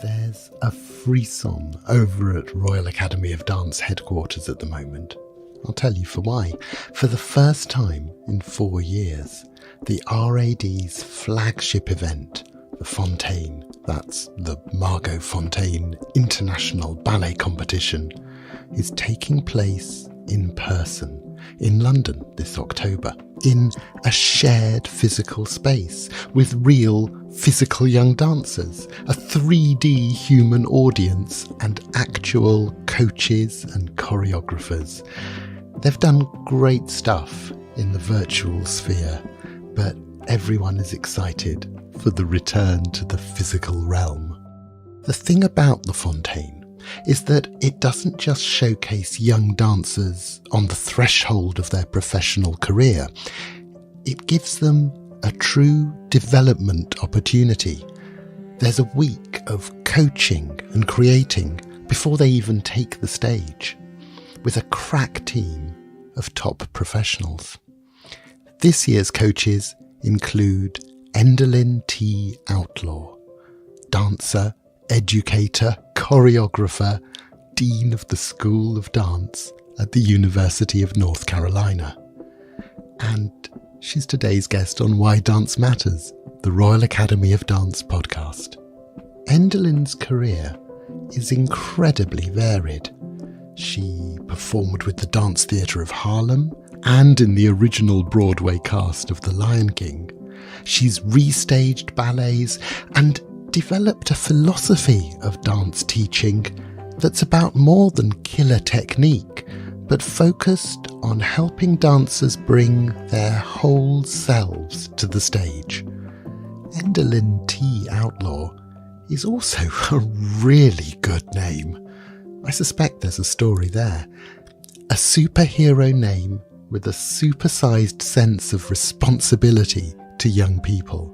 There's a frisson over at Royal Academy of Dance headquarters at the moment. I'll tell you for why. For the first time in 4 years, the RAD's flagship event, the Fonteyn, that's the Margot Fonteyn International Ballet Competition, is taking place in person in London this October, in a shared physical space with real physical young dancers, a 3D human audience and actual coaches and choreographers. They've done great stuff in the virtual sphere, but everyone is excited for the return to the physical realm. The thing about the Fonteyn is that it doesn't just showcase young dancers on the threshold of their professional career. It gives them a true development opportunity. There's a week of coaching and creating before they even take the stage, with a crack team of top professionals. This year's coaches include Endalyn T Outlaw, dancer, educator, choreographer, Dean of the School of Dance at the University of North Carolina. And she's today's guest on Why Dance Matters, the Royal Academy of Dance podcast. Endalyn's career is incredibly varied. She performed with the Dance Theatre of Harlem and in the original Broadway cast of The Lion King. She's restaged ballets and developed a philosophy of dance teaching that's about more than killer technique, but focused on helping dancers bring their whole selves to the stage. Endalyn T Outlaw is also a really good name. I suspect there's a story there. A superhero name with a supersized sense of responsibility to young people.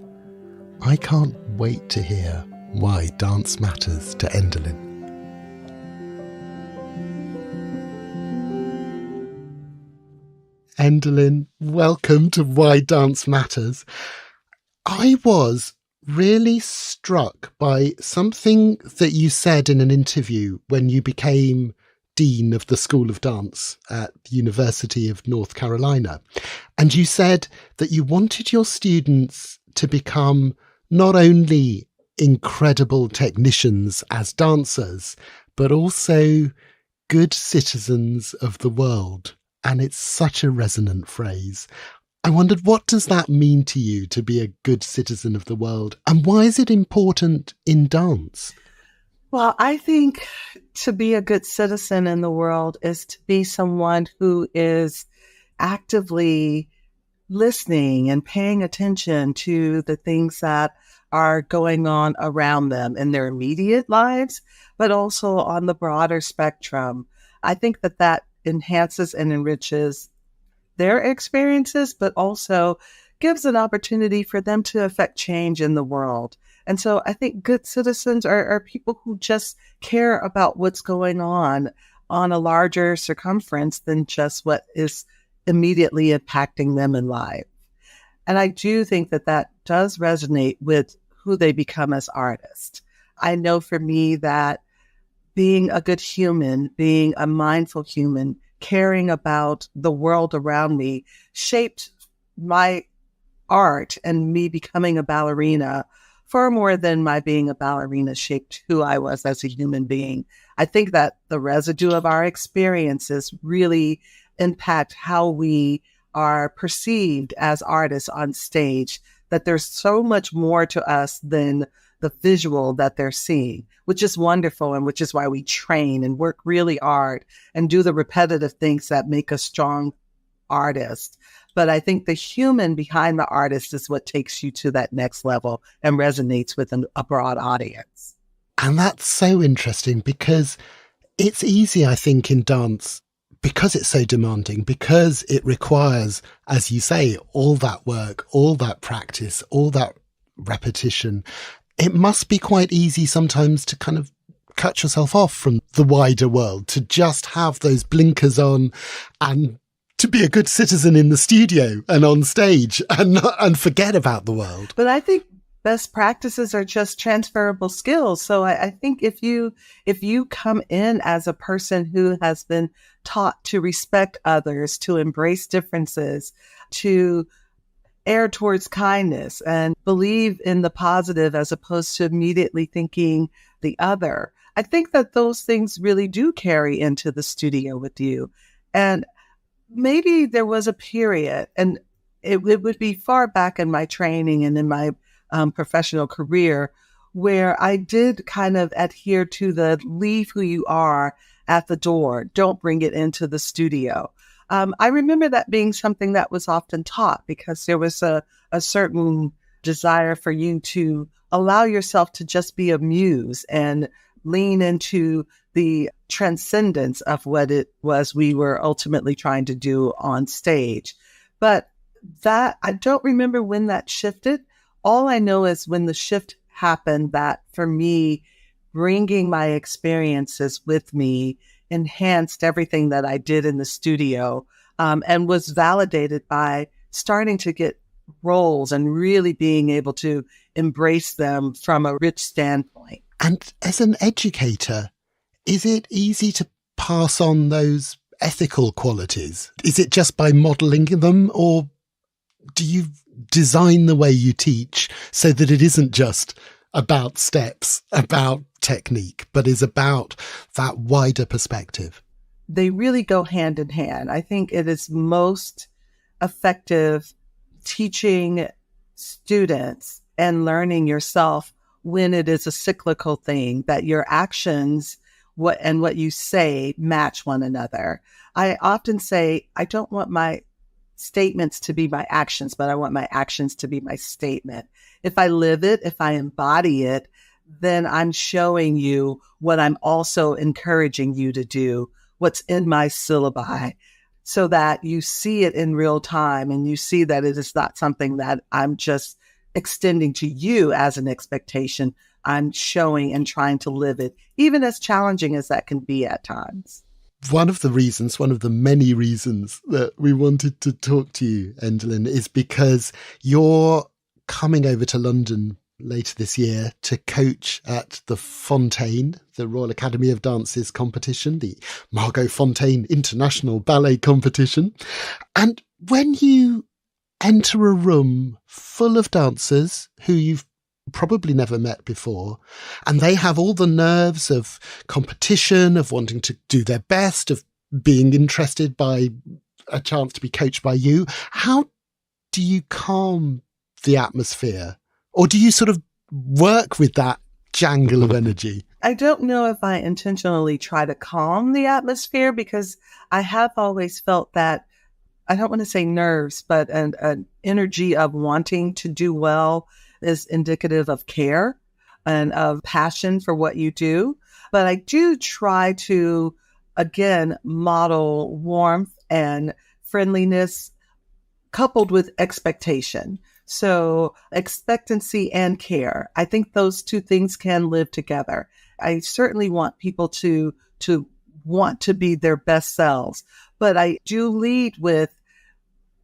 I can't wait to hear why dance matters to Endalyn. Endalyn, welcome to Why Dance Matters. I was really struck by something that you said in an interview when you became Dean of the School of Dance at the University of North Carolina. And you said that you wanted your students to become not only incredible technicians as dancers, but also good citizens of the world. And it's such a resonant phrase. I wondered, what does that mean to you to be a good citizen of the world? And why is it important in dance? Well, I think to be a good citizen in the world is to be someone who is actively listening and paying attention to the things that are going on around them in their immediate lives, but also on the broader spectrum. I think that that enhances and enriches their experiences, but also gives an opportunity for them to affect change in the world. And so I think good citizens are people who just care about what's going on a larger circumference than just what is immediately impacting them in life. And I do think that that does resonate with who they become as artists. I know for me that being a good human, being a mindful human, caring about the world around me shaped my art and me becoming a ballerina far more than my being a ballerina shaped who I was as a human being. I think that the residue of our experiences really impact how we are perceived as artists on stage, that there's so much more to us than the visual that they're seeing, which is wonderful and which is why we train and work really hard and do the repetitive things that make us strong artists. But I think the human behind the artist is what takes you to that next level and resonates with a broad audience. And that's so interesting because it's easy, I think, in dance, because it's so demanding, because it requires, as you say, all that work, all that practice, all that repetition. It must be quite easy sometimes to kind of cut yourself off from the wider world, to just have those blinkers on and to be a good citizen in the studio and on stage and forget about the world. But I think best practices are just transferable skills. So I think if you come in as a person who has been taught to respect others, to embrace differences, to err towards kindness and believe in the positive as opposed to immediately thinking the other, I think that those things really do carry into the studio with you. And maybe there was a period, and it would be far back in my training and in my professional career, where I did kind of adhere to the leave who you are at the door. Don't bring it into the studio. I remember that being something that was often taught because there was a certain desire for you to allow yourself to just be a muse and lean into the transcendence of what it was we were ultimately trying to do on stage. But that, I don't remember when that shifted. All I know is when the shift happened, that for me, bringing my experiences with me enhanced everything that I did in the studio, and was validated by starting to get roles and really being able to embrace them from a rich standpoint. And as an educator, is it easy to pass on those ethical qualities? Is it just by modelling them, or do you design the way you teach so that it isn't just about steps, about technique, but is about that wider perspective? They really go hand in hand. I think it is most effective teaching students and learning yourself when it is a cyclical thing, that your actions what you say match one another. I often say, I don't want my statements to be my actions, but I want my actions to be my statement. If I live it, if I embody it, then I'm showing you what I'm also encouraging you to do, what's in my syllabi, so that you see it in real time and you see that it is not something that I'm just extending to you as an expectation. I'm showing and trying to live it, even as challenging as that can be at times. One of the many reasons that we wanted to talk to you, Endalyn, is because you're coming over to London later this year to coach at the Fonteyn, the Royal Academy of Dance's competition, the Margot Fonteyn International Ballet Competition. And when you enter a room full of dancers who you've probably never met before, and they have all the nerves of competition, of wanting to do their best, of being interested by a chance to be coached by you, how do you calm the atmosphere? Or do you sort of work with that jangle of energy? I don't know if I intentionally try to calm the atmosphere, because I have always felt that, I don't want to say nerves, but an energy of wanting to do well is indicative of care and of passion for what you do. But I do try to, again, model warmth and friendliness coupled with expectation. So expectancy and care. I think those two things can live together. I certainly want people to want to be their best selves, but I do lead with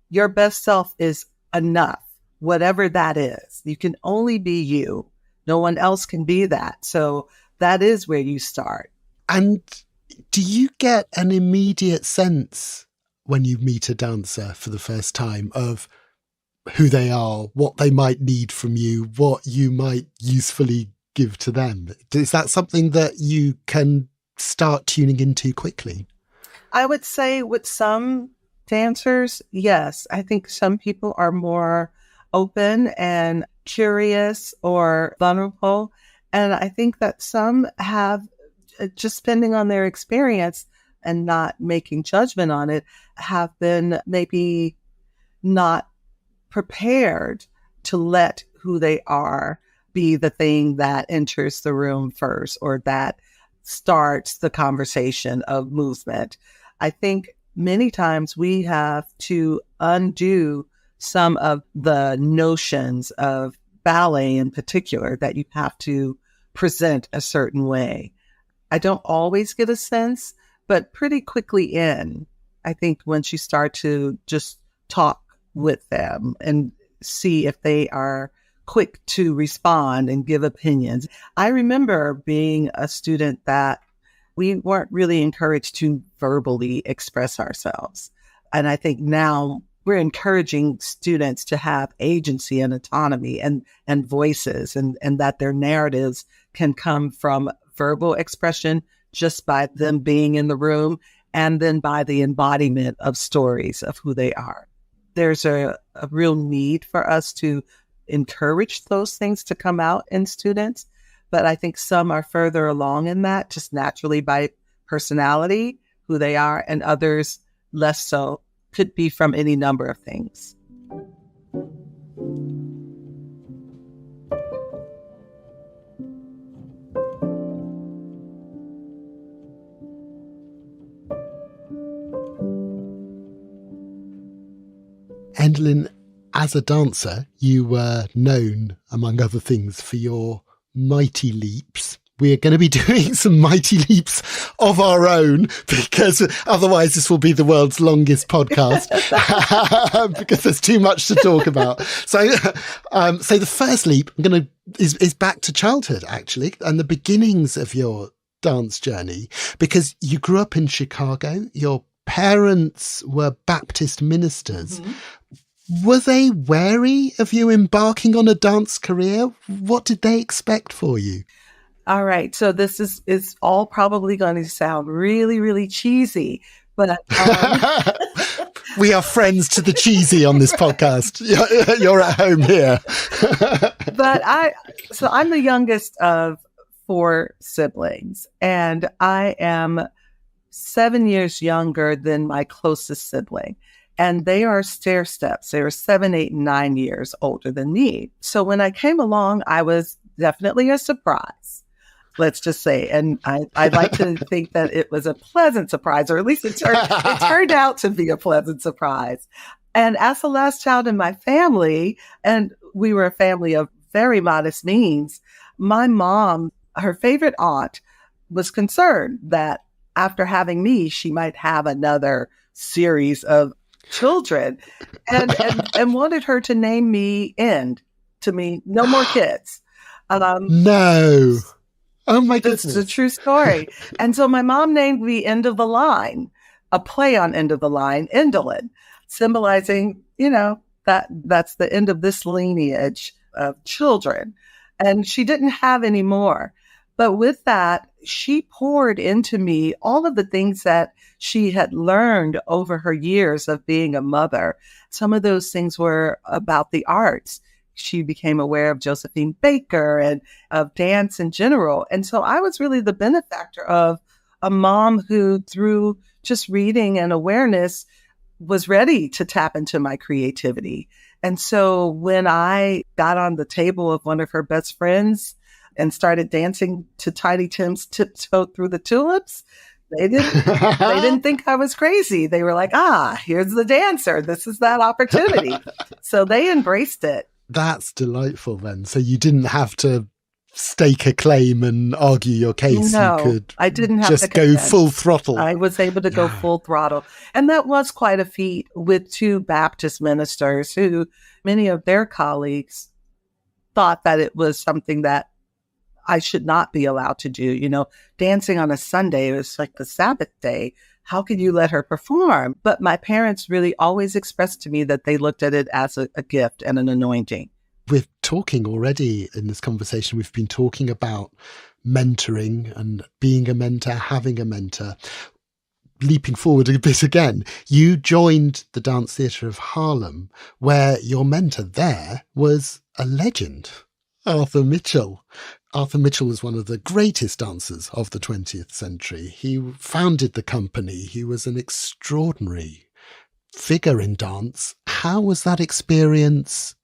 your best self is enough, whatever that is. You can only be you. No one else can be that. So that is where you start. And do you get an immediate sense when you meet a dancer for the first time of who they are, what they might need from you, what you might usefully give to them? Is that something that you can start tuning into quickly? I would say with some dancers, yes. I think some people are more open and curious or vulnerable. And I think that some have, just depending on their experience and not making judgment on it, have been maybe not prepared to let who they are be the thing that enters the room first or that starts the conversation of movement. I think many times we have to undo some of the notions of ballet in particular, that you have to present a certain way. I don't always get a sense, but pretty quickly I think once you start to just talk with them and see if they are quick to respond and give opinions. I remember being a student that we weren't really encouraged to verbally express ourselves. And I think now we're encouraging students to have agency and autonomy and voices, and that their narratives can come from verbal expression just by them being in the room, and then by the embodiment of stories of who they are. There's a real need for us to encourage those things to come out in students. But I think some are further along in that just naturally by personality, who they are, and others less so. Could be from any number of things. Endalyn, as a dancer, you were known, among other things, for your mighty leaps. We're going to be doing some mighty leaps of our own, because otherwise this will be the world's longest podcast because there's too much to talk about. So the first leap is back to childhood, actually, and the beginnings of your dance journey, because you grew up in Chicago. Your parents were Baptist ministers. Mm-hmm. Were they wary of you embarking on a dance career? What did they expect for you? All right. So this is all probably going to sound really, really cheesy, but we are friends to the cheesy on this podcast. You're at home here. But I'm the youngest of 4 siblings, and I am 7 years younger than my closest sibling. And they are stair steps. They were 7, 8, and 9 years older than me. So when I came along, I was definitely a surprise. Let's just say, and I'd like to think that it was a pleasant surprise, or at least it turned out to be a pleasant surprise. And as the last child in my family, and we were a family of very modest means, my mom, her favorite aunt, was concerned that after having me, she might have another series of children, and wanted her to name me to me, no more kids. No. Oh my goodness. This is a true story. And so my mom named me End of the Line, a play on End of the Line, Endalyn, symbolizing, that's the end of this lineage of children. And she didn't have any more. But with that, she poured into me all of the things that she had learned over her years of being a mother. Some of those things were about the arts. She became aware of Josephine Baker and of dance in general. And so I was really the benefactor of a mom who, through just reading and awareness, was ready to tap into my creativity. And so when I got on the table of one of her best friends and started dancing to Tiny Tim's Tiptoe Through the Tulips, they didn't think I was crazy. They were like, here's the dancer. This is that opportunity. So they embraced it. That's delightful then. So you didn't have to stake a claim and argue your case. No, you could I didn't have just to go full throttle. I was able to go full throttle. And that was quite a feat with 2 Baptist ministers who many of their colleagues thought that it was something that I should not be allowed to do. Dancing on a Sunday was like the Sabbath day. How could you let her perform? But my parents really always expressed to me that they looked at it as a gift and an anointing. We're talking already in this conversation, we've been talking about mentoring and being a mentor, having a mentor. Leaping forward a bit again, you joined the Dance Theatre of Harlem, where your mentor there was a legend, Arthur Mitchell. Arthur Mitchell was one of the greatest dancers of the 20th century. He founded the company. He was an extraordinary figure in dance. How was that experience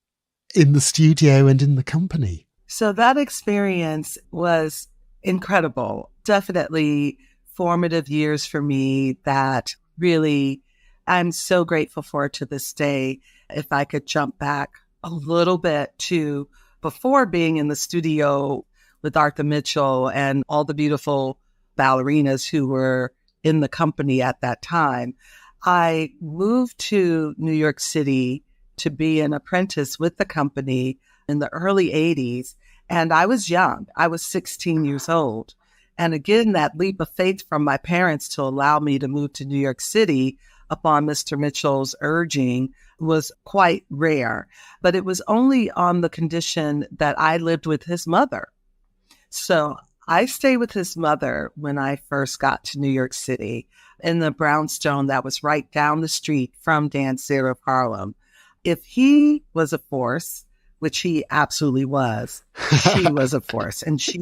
in the studio and in the company? So that experience was incredible. Definitely formative years for me that really I'm so grateful for to this day. If I could jump back a little bit to before being in the studio with Arthur Mitchell and all the beautiful ballerinas who were in the company at that time, I moved to New York City to be an apprentice with the company in the early 80s. And I was young. I was 16 years old. And again, that leap of faith from my parents to allow me to move to New York City upon Mr. Mitchell's urging was quite rare. But it was only on the condition that I lived with his mother. So I stayed with his mother when I first got to New York City in the brownstone that was right down the street from Dance Theatre of Harlem. If he was a force, which he absolutely was, she was a force. And she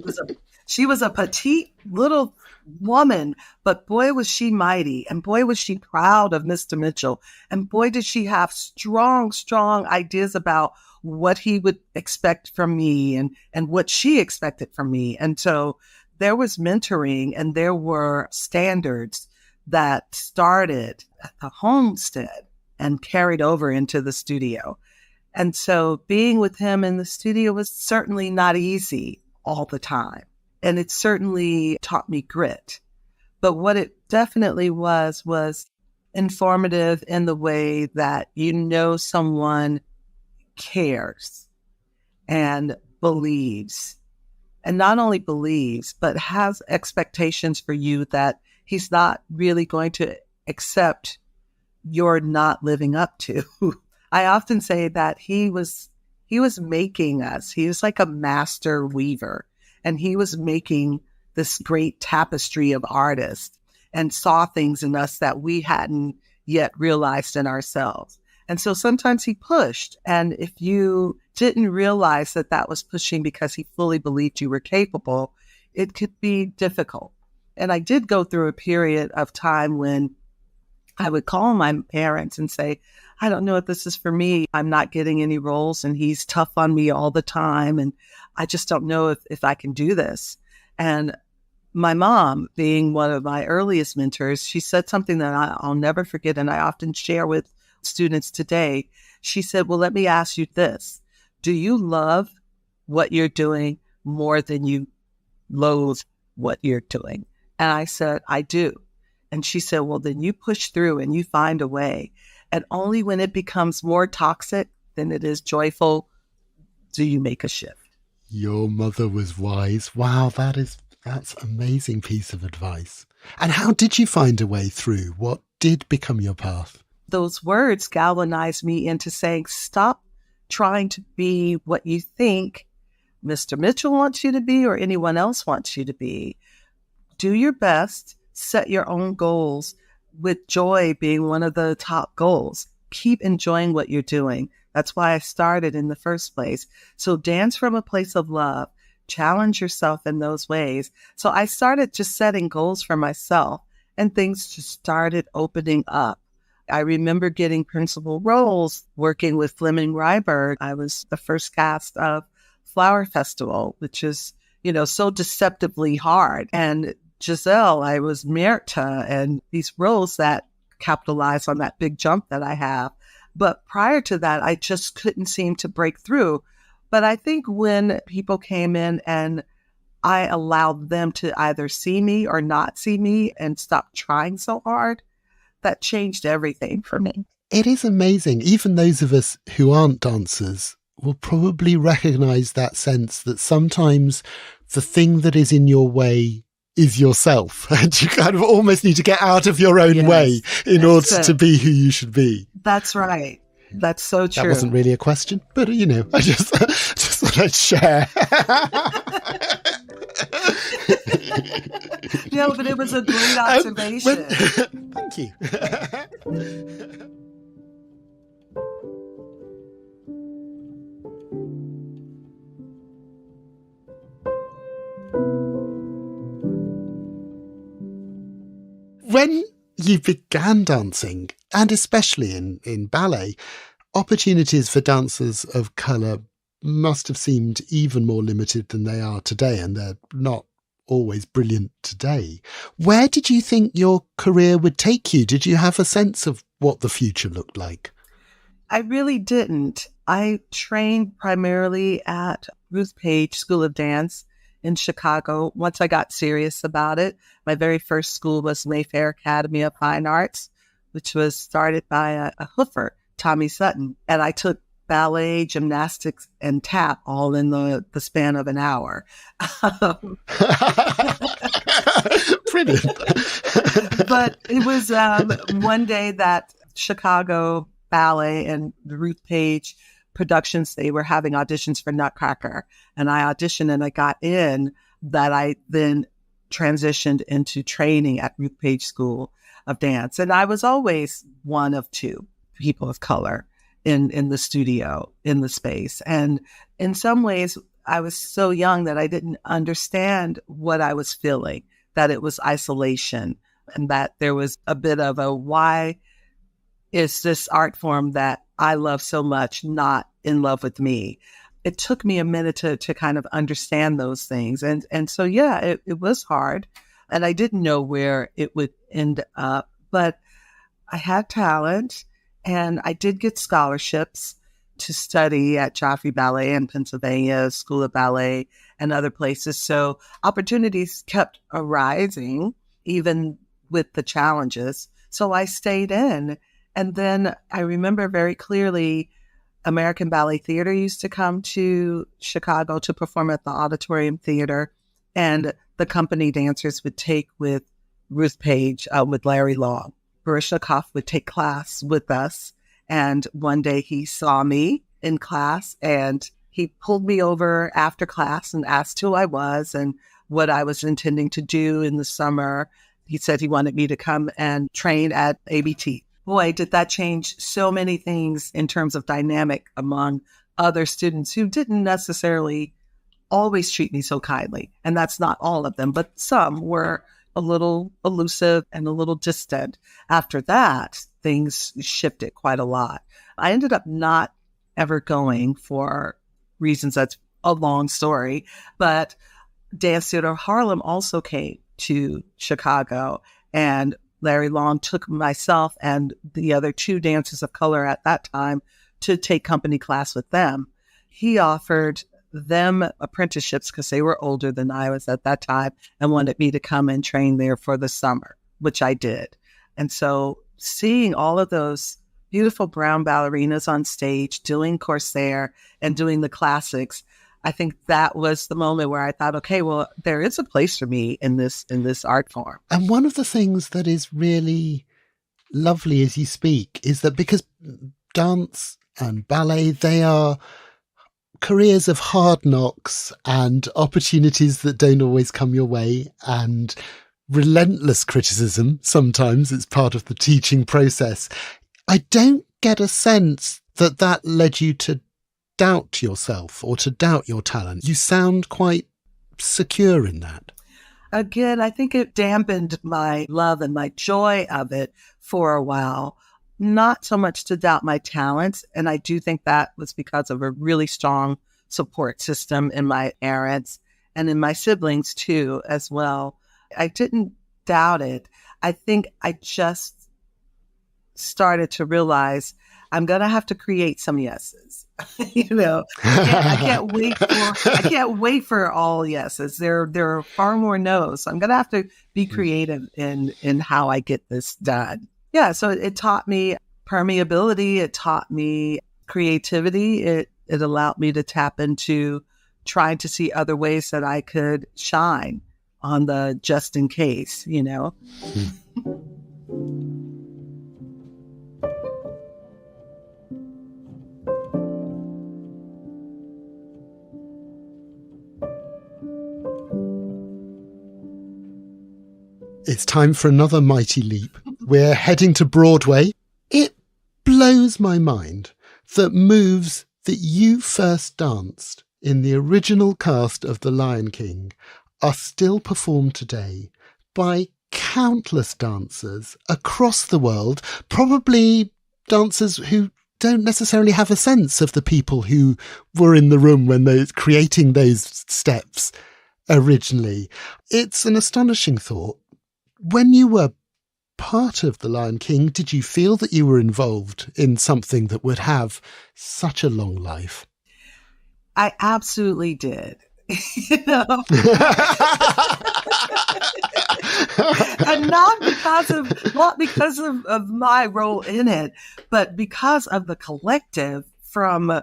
was a petite little woman, but boy, was she mighty. And boy, was she proud of Mr. Mitchell. And boy, did she have strong, strong ideas about what he would expect from me and what she expected from me. And so there was mentoring and there were standards that started at the homestead and carried over into the studio. And so being with him in the studio was certainly not easy all the time. And it certainly taught me grit. But what it definitely was informative in the way that you know someone cares and believes. And not only believes, but has expectations for you that he's not really going to accept you're not living up to. I often say that he was making us. He was like a master weaver, and he was making this great tapestry of artists and saw things in us that we hadn't yet realized in ourselves. And so sometimes he pushed. And if you didn't realize that that was pushing because he fully believed you were capable, it could be difficult. And I did go through a period of time when I would call my parents and say, I don't know if this is for me. I'm not getting any roles and he's tough on me all the time. And I just don't know if I can do this. And my mom, being one of my earliest mentors, she said something that I'll never forget. And I often share with students today. She said, well, let me ask you this. Do you love what you're doing more than you loathe what you're doing? And I said, I do. And she said, well, then you push through and you find a way. And only when it becomes more toxic than it is joyful do you make a shift. Your mother was wise. Wow, that's an amazing piece of advice. And how did you find a way through? What did become your path? Those words galvanized me into saying, stop trying to be what you think Mr. Mitchell wants you to be or anyone else wants you to be. Do your best, set your own goals, with joy being one of the top goals. Keep enjoying what you're doing. That's why I started in the first place. So dance from a place of love. Challenge yourself in those ways. So I started just setting goals for myself and things just started opening up. I remember getting principal roles working with Fleming Ryberg. I was the first cast of Flower Festival, which is, so deceptively hard. And Giselle, I was Myrta, and these roles that capitalize on that big jump that I have. But prior to that, I just couldn't seem to break through. But I think when people came in and I allowed them to either see me or not see me and stop trying so hard, that changed everything for me. It is amazing. Even those of us who aren't dancers will probably recognize that sense that sometimes the thing that is in your way is yourself. And you kind of almost need to get out of your own way in order to be who you should be. That's right. That's so true. That wasn't really a question, but I just thought I'd share. No, but it was a great observation. Thank you. When you began dancing, and especially in ballet, opportunities for dancers of colour must have seemed even more limited than they are today, and they're not always brilliant today. Where did you think your career would take you? Did you have a sense of what the future looked like? I really didn't. I trained primarily at Ruth Page School of Dance in Chicago. Once I got serious about it, my very first school was Mayfair Academy of Fine Arts, which was started by a hoofer, Tommy Sutton. And I took ballet, gymnastics, and tap all in the span of an hour. Brilliant. But it was one day that Chicago Ballet and the Ruth Page Productions, they were having auditions for Nutcracker. And I auditioned and I got in, that I then transitioned into training at Ruth Page School of Dance. And I was always one of two people of color in the studio, in the space. And in some ways, I was so young that I didn't understand what I was feeling, that it was isolation, and that there was a bit of a, why is this art form that I love so much not in love with me? It took me a minute to kind of understand those things. And so, yeah, it was hard, and I didn't know where it would end up, but I had talent. And I did get scholarships to study at Joffrey Ballet in Pennsylvania, School of Ballet, and other places. So opportunities kept arising, even with the challenges. So I stayed in. And then I remember very clearly, American Ballet Theater used to come to Chicago to perform at the Auditorium Theater. And the company dancers would take with Ruth Page, with Larry Long. Baryshnikov would take class with us. And one day he saw me in class and he pulled me over after class and asked who I was and what I was intending to do in the summer. He said he wanted me to come and train at ABT. Boy, did that change so many things in terms of dynamic among other students who didn't necessarily always treat me so kindly. And that's not all of them, but some were a little elusive and a little distant. After that, things shifted quite a lot. I ended up not ever going for reasons that's a long story, but Dance Theatre of Harlem also came to Chicago, and Larry Long took myself and the other two dancers of color at that time to take company class with them. He offered them apprenticeships because they were older than I was at that time and wanted me to come and train there for the summer, which I did. And so seeing all of those beautiful brown ballerinas on stage doing Corsair and doing the classics, I think that was the moment where I thought, okay, well, there is a place for me in this art form. And one of the things that is really lovely as you speak is that because dance and ballet, they are careers of hard knocks and opportunities that don't always come your way and relentless criticism. Sometimes it's part of the teaching process. I don't get a sense that that led you to doubt yourself or to doubt your talent. You sound quite secure in that. Again, I think it dampened my love and my joy of it for a while. Not so much to doubt my talents. And I do think that was because of a really strong support system in my parents and in my siblings too, as well. I didn't doubt it. I think I just started to realize I'm going to have to create some yeses. I can't wait for all yeses. There are far more no's. So I'm going to have to be creative in how I get this done. Yeah, so it taught me permeability. It taught me creativity. It allowed me to tap into trying to see other ways that I could shine on the just in case, It's time for another mighty leap. We're heading to Broadway. It blows my mind that moves that you first danced in the original cast of The Lion King are still performed today by countless dancers across the world, probably dancers who don't necessarily have a sense of the people who were in the room when they were creating those steps originally. It's an astonishing thought. When you were part of The Lion King, did you feel that you were involved in something that would have such a long life? I absolutely did. And not because of my role in it, but because of the collective from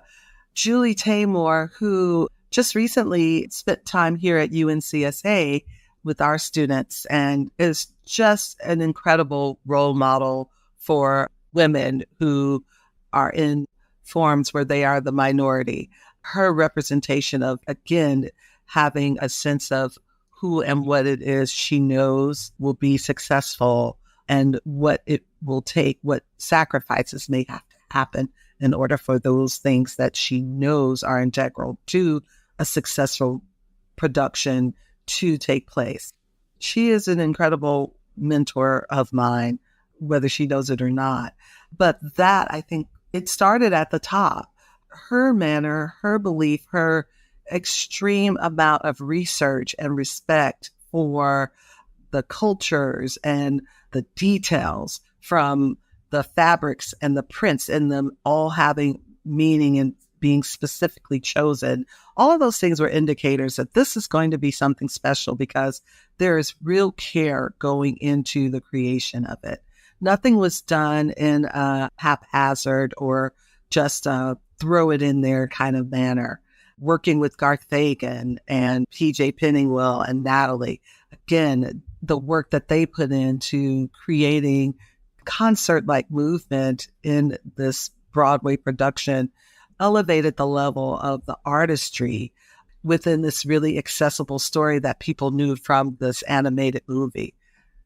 Julie Taymor, who just recently spent time here at UNCSA with our students and is just an incredible role model for women who are in forms where they are the minority. Her representation of, again, having a sense of who and what it is she knows will be successful and what it will take, what sacrifices may have to happen in order for those things that she knows are integral to a successful production to take place. She is an incredible mentor of mine, whether she knows it or not. But that, I think, it started at the top. Her manner, her belief, her extreme amount of research and respect for the cultures and the details, from the fabrics and the prints and them all having meaning and being specifically chosen. All of those things were indicators that this is going to be something special because there is real care going into the creation of it. Nothing was done in a haphazard or just a throw it in there kind of manner. Working with Garth Fagan and PJ Pennywell and Natalie, again, the work that they put into creating concert-like movement in this Broadway production elevated the level of the artistry within this really accessible story that people knew from this animated movie.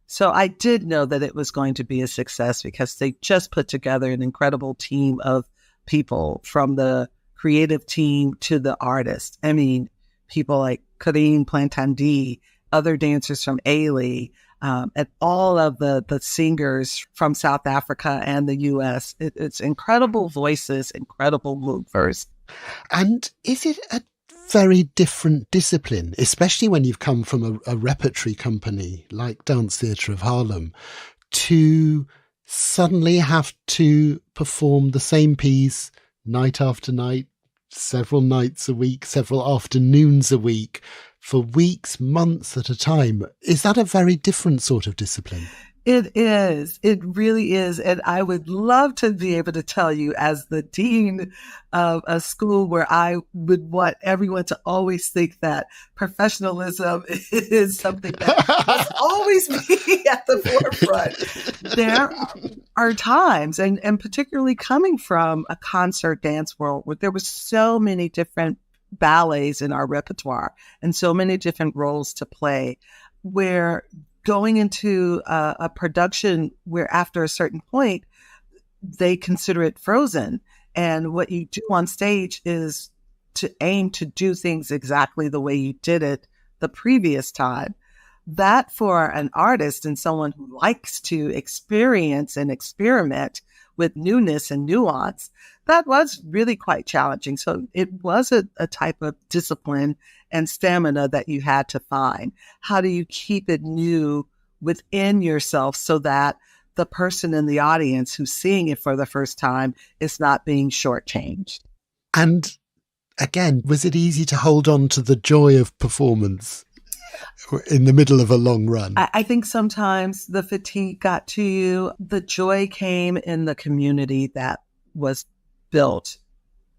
So I did know that it was going to be a success because they just put together an incredible team of people, from the creative team to the artist. I mean, people like Karine Plantandy, other dancers from Ailey, and all of the singers from South Africa and the U.S. It's incredible voices, incredible movers. And is it a very different discipline, especially when you've come from a repertory company like Dance Theatre of Harlem, to suddenly have to perform the same piece night after night, several nights a week, several afternoons a week, for weeks, months at a time? Is that a very different sort of discipline? It is. It really is. And I would love to be able to tell you, as the dean of a school where I would want everyone to always think that professionalism is something that must always be at the forefront. There are times, and particularly coming from a concert dance world, where there were so many different ballets in our repertoire and so many different roles to play, where going into a production where after a certain point, they consider it frozen. And what you do on stage is to aim to do things exactly the way you did it the previous time. That, for an artist and someone who likes to experience and experiment with newness and nuance, that was really quite challenging. So it was a type of discipline and stamina that you had to find. How do you keep it new within yourself so that the person in the audience who's seeing it for the first time is not being shortchanged? And again, was it easy to hold on to the joy of performance in the middle of a long run? I think sometimes the fatigue got to you. The joy came in the community that was built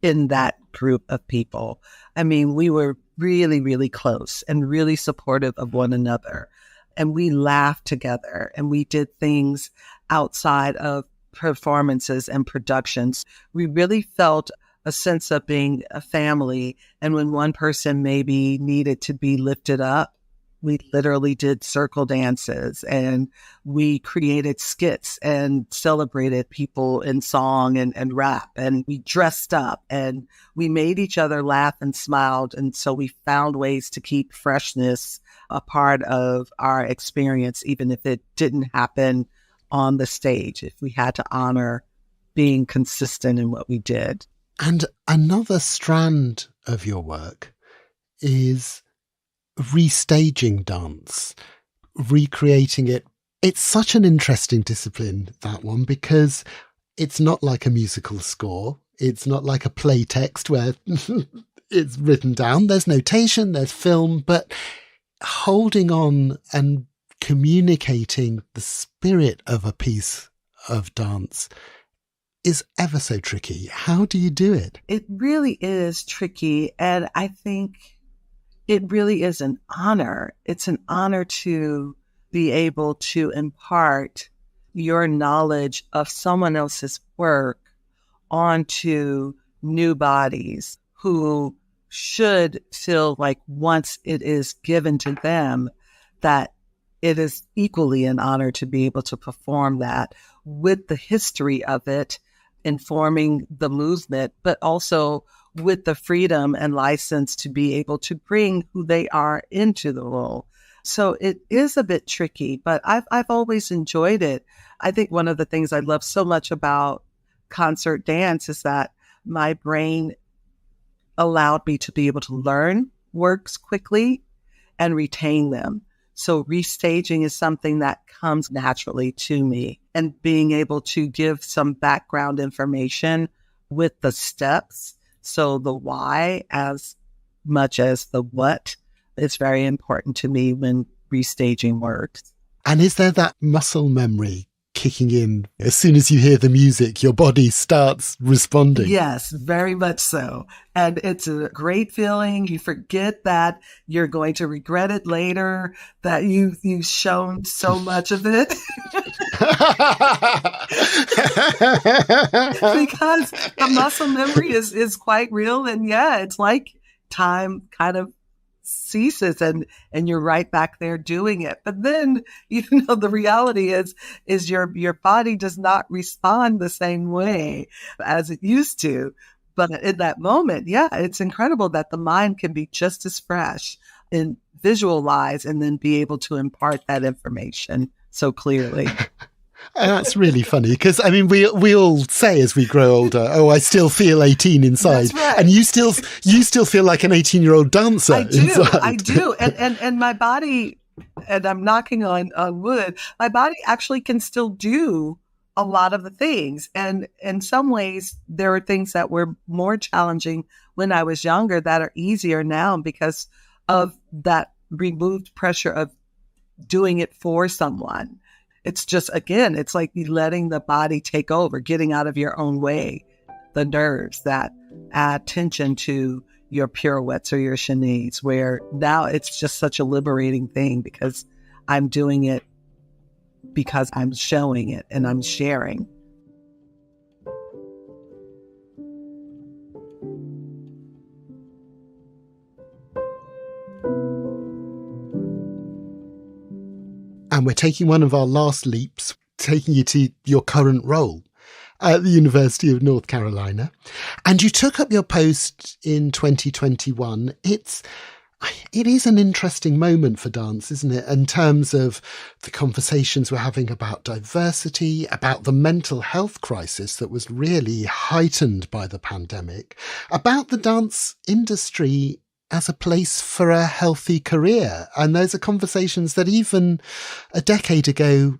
in that group of people. I mean, we were really, really close and really supportive of one another. And we laughed together and we did things outside of performances and productions. We really felt a sense of being a family. And when one person maybe needed to be lifted up, we literally did circle dances and we created skits and celebrated people in song and rap, and we dressed up and we made each other laugh and smiled. And so we found ways to keep freshness a part of our experience, even if it didn't happen on the stage, if we had to honor being consistent in what we did. And another strand of your work is restaging dance, recreating it. It's such an interesting discipline, that one, because it's not like a musical score. It's not like a play text where it's written down. There's notation, there's film, but holding on and communicating the spirit of a piece of dance is ever so tricky. How do you do it? It really is tricky. And I think it really is an honor. It's an honor to be able to impart your knowledge of someone else's work onto new bodies who should feel like once it is given to them, that it is equally an honor to be able to perform that with the history of it informing the movement, but also with the freedom and license to be able to bring who they are into the role. So it is a bit tricky, but I've always enjoyed it. I think one of the things I love so much about concert dance is that my brain allowed me to be able to learn works quickly and retain them. So restaging is something that comes naturally to me, and being able to give some background information with the steps. So the why as much as the what is very important to me when restaging works. And is there that muscle memory kicking in? As soon as you hear the music, your body starts responding. Yes, very much so. And it's a great feeling. You forget that you're going to regret it later, that you've shown so much of it. Because the muscle memory is quite real. And yeah, it's like time kind of ceases and you're right back there doing it. But then, the reality is your body does not respond the same way as it used to. But in that moment, yeah, it's incredible that the mind can be just as fresh and visualize and then be able to impart that information so clearly. And that's really funny because, I mean, we all say as we grow older, oh, I still feel 18 inside. That's right. And you still feel like an 18-year-old dancer inside. I do. And my body, and I'm knocking on wood, my body actually can still do a lot of the things. And in some ways, there are things that were more challenging when I was younger that are easier now because of that removed pressure of doing it for someone. It's just, again, it's like letting the body take over, getting out of your own way, the nerves that add tension to your pirouettes or your chenilles, where now it's just such a liberating thing because I'm doing it because I'm showing it and I'm sharing. And we're taking one of our last leaps, taking you to your current role at the University of North Carolina. And you took up your post in 2021. It is an interesting moment for dance, isn't it? In terms of the conversations we're having about diversity, about the mental health crisis that was really heightened by the pandemic, about the dance industry as a place for a healthy career. And those are conversations that even a decade ago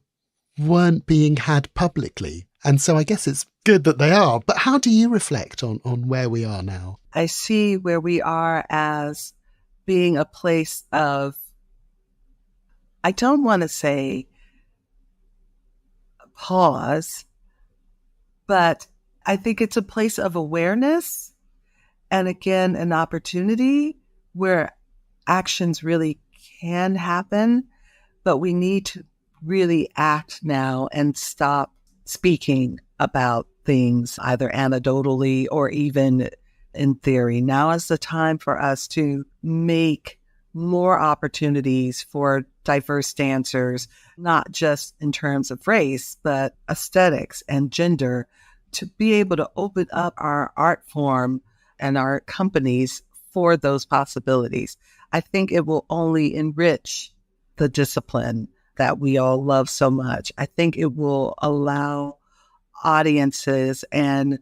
weren't being had publicly. And so I guess it's good that they are. But how do you reflect on where we are now? I see where we are as being a place of, I don't want to say pause, but I think it's a place of awareness. And again, an opportunity where actions really can happen, but we need to really act now and stop speaking about things either anecdotally or even in theory. Now is the time for us to make more opportunities for diverse dancers, not just in terms of race, but aesthetics and gender, to be able to open up our art form and our companies for those possibilities. I think it will only enrich the discipline that we all love so much. I think it will allow audiences and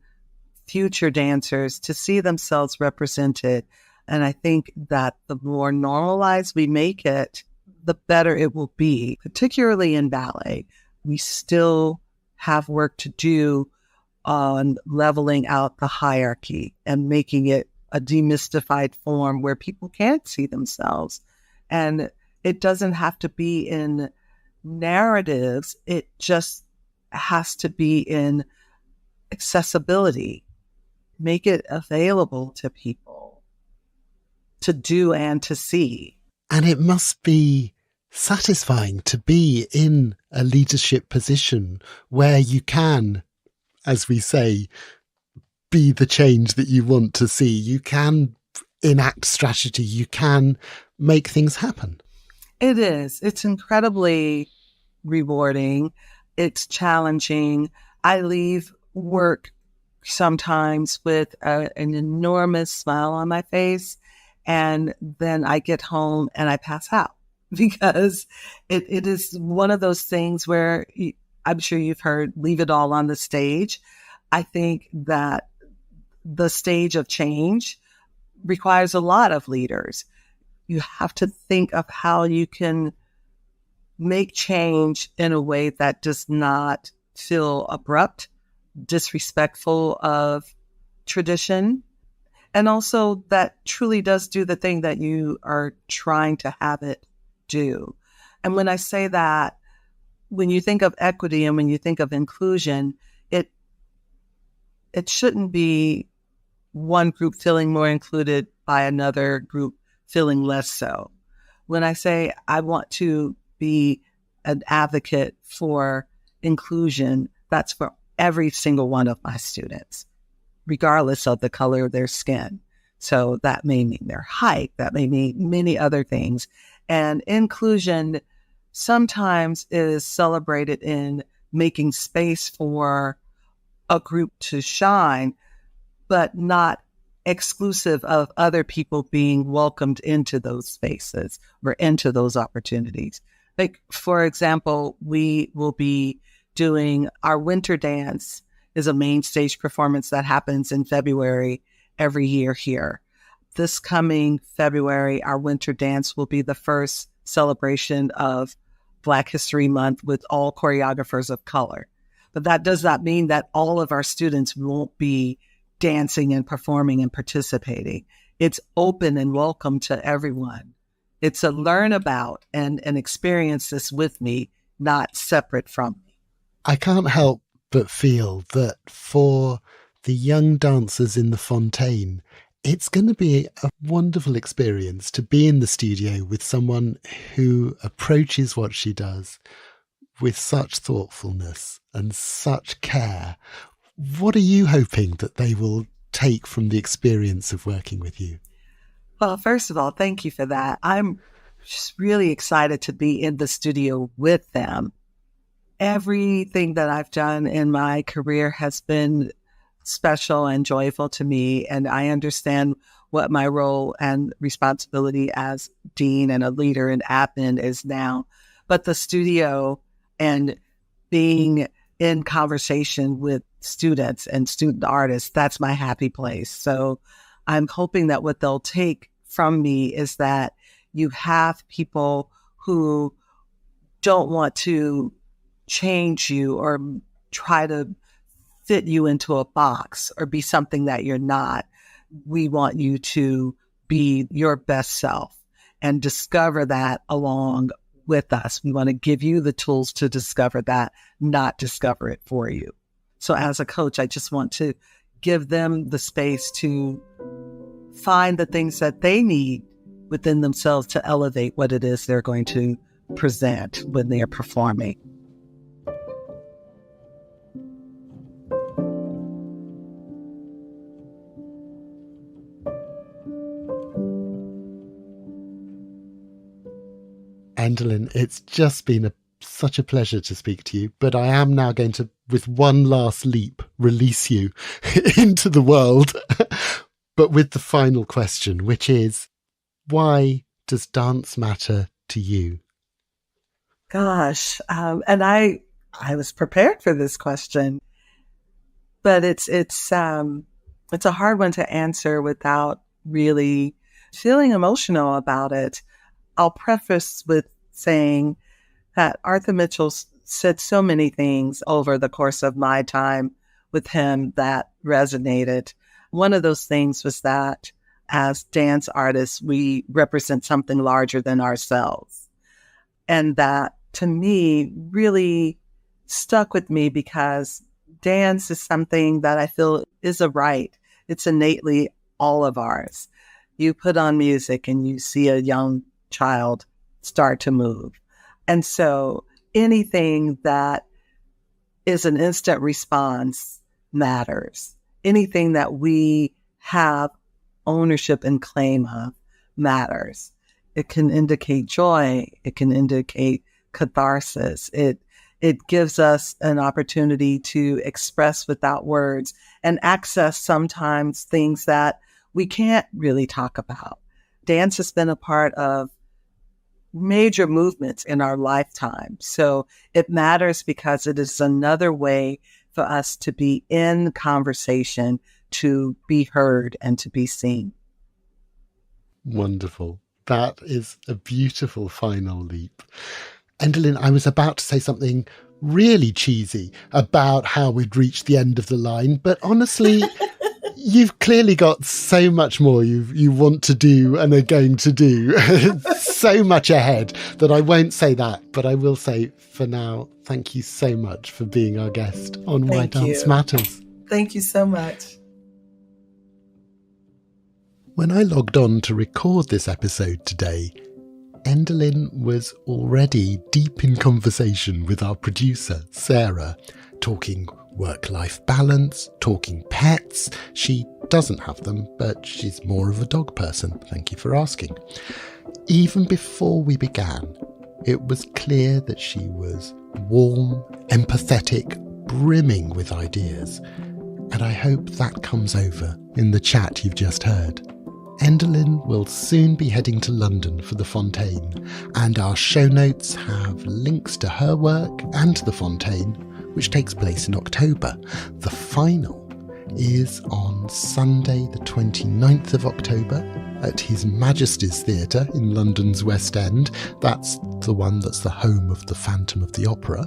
future dancers to see themselves represented. And I think that the more normalized we make it, the better it will be, particularly in ballet. We still have work to do on leveling out the hierarchy and making it a demystified form where people can't see themselves. And it doesn't have to be in narratives. It just has to be in accessibility. Make it available to people to do and to see. And it must be satisfying to be in a leadership position where you can, as we say, be the change that you want to see. You can enact strategy. You can make things happen. It is. It's incredibly rewarding. It's challenging. I leave work sometimes with an enormous smile on my face, and then I get home and I pass out because it is one of those things where I'm sure you've heard, leave it all on the stage. I think that the stage of change requires a lot of leaders. You have to think of how you can make change in a way that does not feel abrupt, disrespectful of tradition, and also that truly does do the thing that you are trying to have it do. And when I say that, when you think of equity and when you think of inclusion, it shouldn't be one group feeling more included by another group feeling less so. When I say I want to be an advocate for inclusion, that's for every single one of my students, regardless of the color of their skin. So that may mean their height, that may mean many other things. And inclusion sometimes is celebrated in making space for a group to shine, but not exclusive of other people being welcomed into those spaces or into those opportunities. Like, for example, we will be doing our winter dance is a main stage performance that happens in February every year here. This coming February, our winter dance will be the first celebration of Black History Month with all choreographers of color. But that does not mean that all of our students won't be dancing and performing and participating. It's open and welcome to everyone. It's a learn about and experience this with me, not separate from me. I can't help but feel that for the young dancers in the Fonteyn, it's going to be a wonderful experience to be in the studio with someone who approaches what she does with such thoughtfulness and such care. What are you hoping that they will take from the experience of working with you? Well, first of all, thank you for that. I'm just really excited to be in the studio with them. Everything that I've done in my career has been special and joyful to me, and I understand what my role and responsibility as dean and a leader in admin is now. But the studio and being in conversation with students and student artists, that's my happy place. So I'm hoping that what they'll take from me is that you have people who don't want to change you or try to fit you into a box or be something that you're not. We want you to be your best self and discover that along with us. We want to give you the tools to discover that, not discover it for you. So as a coach, I just want to give them the space to find the things that they need within themselves to elevate what it is they're going to present when they're performing. Endalyn, it's just been such a pleasure to speak to you, but I am now going to, with one last leap, release you into the world, but with the final question, which is, why does dance matter to you? Gosh, and I was prepared for this question, but it's a hard one to answer without really feeling emotional about it. I'll preface with saying that Arthur Mitchell said so many things over the course of my time with him that resonated. One of those things was that as dance artists, we represent something larger than ourselves, and that to me, really stuck with me because dance is something that I feel is a right. It's innately all of ours. You put on music and you see a young child start to move. And so anything that is an instant response matters. Anything that we have ownership and claim of matters. It can indicate joy. It can indicate catharsis. It gives us an opportunity to express without words and access sometimes things that we can't really talk about. Dance has been a part of major movements in our lifetime. So it matters because it is another way for us to be in conversation, to be heard, and to be seen. Wonderful. That is a beautiful final leap. Endalyn, I was about to say something really cheesy about how we'd reached the end of the line, but honestly, you've clearly got so much more you want to do and are going to do. So much ahead that I won't say that, but I will say for now, thank you so much for being our guest on Why Dance Matters. Thank you so much. When I logged on to record this episode today, Endalyn was already deep in conversation with our producer, Sarah, talking work-life balance, talking pets. She doesn't have them, but she's more of a dog person. Thank you for asking. Even before we began, it was clear that she was warm, empathetic, brimming with ideas. And I hope that comes over in the chat you've just heard. Endalyn will soon be heading to London for the Fonteyn, and our show notes have links to her work and the Fonteyn, which takes place in October. The final is on Sunday the 29th of October at His Majesty's Theatre in London's West End. That's the one that's the home of the Phantom of the Opera,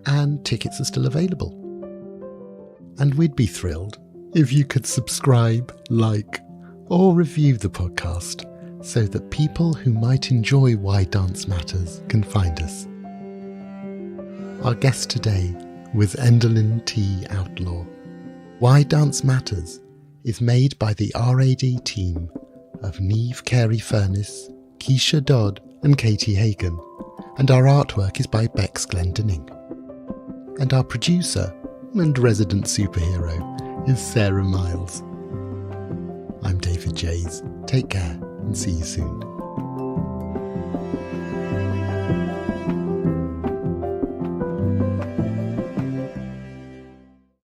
and tickets are still available. And we'd be thrilled if you could subscribe, like, or review the podcast so that people who might enjoy Why Dance Matters can find us. Our guest today was Endalyn T Outlaw. Why Dance Matters is made by the RAD team of Neve Carey-Furness, Keisha Dodd and Katie Hagan, and our artwork is by Bex Glendinning. And our producer and resident superhero is Sarah Miles. I'm David Jays. Take care and see you soon.